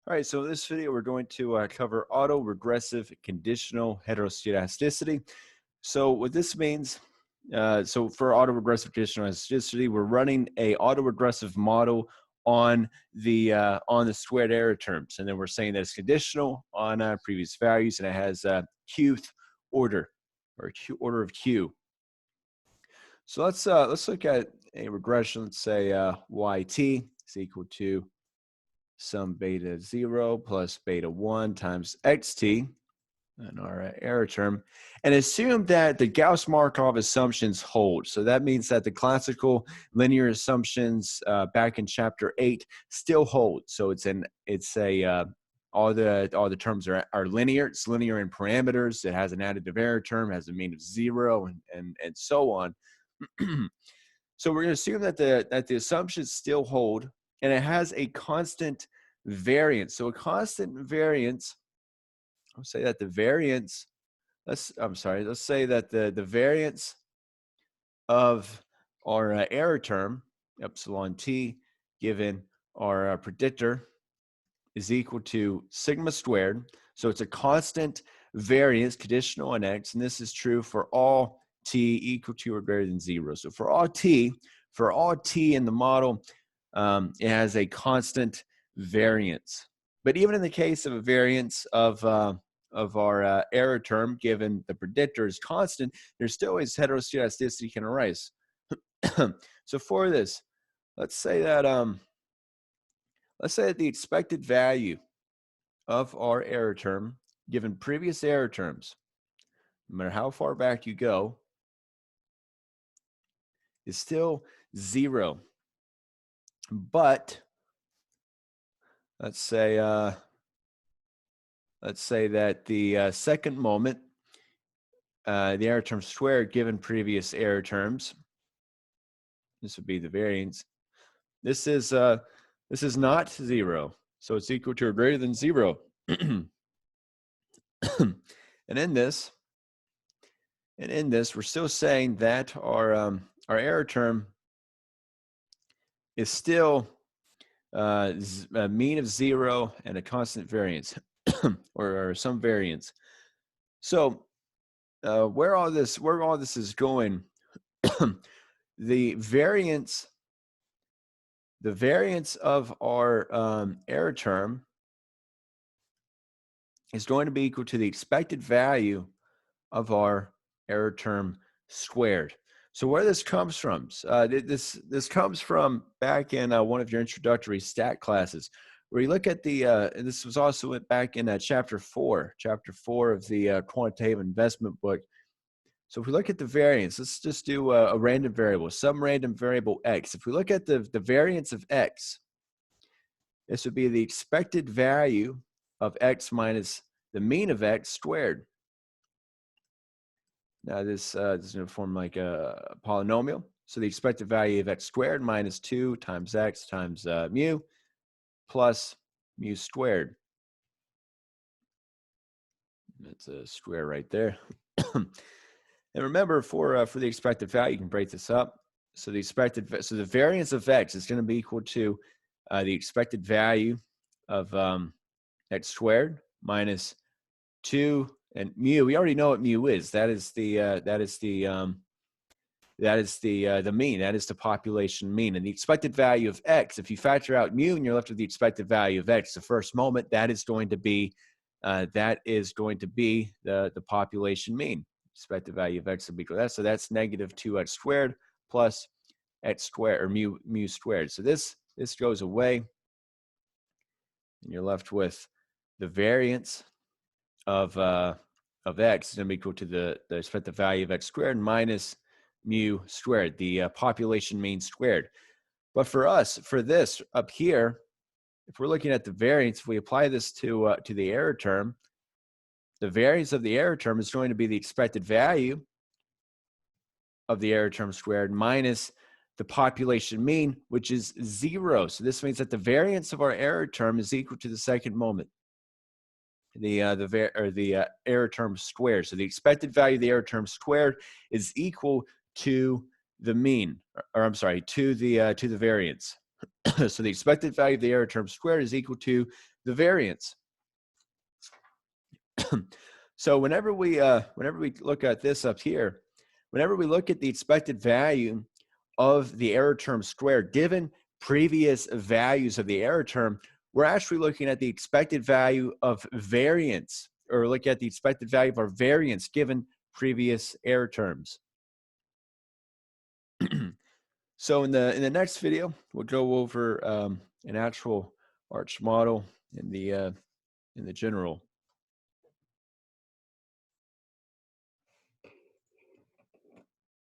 All right, so in this video, we're going to cover autoregressive conditional heteroscedasticity. So what this means, so for autoregressive conditional heteroscedasticity, we're running a autoregressive model on the squared error terms, and then we're saying that it's conditional on previous values, and it has qth order or order of q. So let's look at a regression. Let's say yt is equal to some beta 0 plus beta 1 times xt, and our error term, and assume that the Gauss-Markov assumptions hold. So that means that the classical linear assumptions back in chapter 8 still hold. So all the terms are linear. It's linear in parameters. It has an additive error term, has a mean of 0, and so on. So we're going to assume that the assumptions still hold, and it has a constant variance. So a constant variance, I'll say that the variance, let's say that the variance of our error term, epsilon t, given our predictor, is equal to sigma squared. So it's a constant variance conditional on x, and this is true for all t equal to or greater than 0. So for all t in the model, it has a constant variance. But even in the case of a variance of our error term, given the predictor is constant, there still is heteroscedasticity can arise. So for this, let's say that the expected value of our error term, given previous error terms, no matter how far back you go, is still 0. But let's say that the second moment, the error term squared given previous error terms, this would be the variance. This is not 0, so it's equal to or greater than 0. And in this, we're still saying that our error term is still a mean of 0 and a constant variance, or some variance. So where all this is going, the variance of our error term is going to be equal to the expected value of our error term squared. So where this comes from, this comes from back in one of your introductory stat classes, where you look at and this was also back in chapter 4 of the quantitative investment book. So if we look at the variance, let's just do a random variable, some random variable x. If we look at the variance of x, this would be the expected value of x minus the mean of x squared. Now this is going to form like a polynomial. So the expected value of x squared minus 2 times x times mu plus mu squared. That's a square right there. And remember, for the expected value, you can break this up. So the variance of x is going to be equal to the expected value of x squared minus 2 and mu. We already know what mu is. That is the mean. That is the population mean. And the expected value of x, if you factor out mu and you're left with the expected value of x, the first moment, that is going to be the population mean. Expected value of x will be equal to that. So that's negative 2x squared plus x squared, or mu squared. So this goes away, and you're left with the variance of x is going to be equal to the expected value of x squared minus mu squared, the population mean squared. But for us, for this up here, if we're looking at the variance, if we apply this to the error term, the variance of the error term is going to be the expected value of the error term squared minus the population mean, which is 0. So this means that the variance of our error term is equal to the second moment, the error term squared. So the expected value of the error term squared is equal to the mean, or I'm sorry, to the variance. So the expected value of the error term squared is equal to the variance. So whenever we look at this up here, whenever we look at the expected value of the error term squared, given previous values of the error term, we're actually looking at the expected value of variance, or look at the expected value of our variance given previous error terms. So in the next video, we'll go over an actual arch model in the general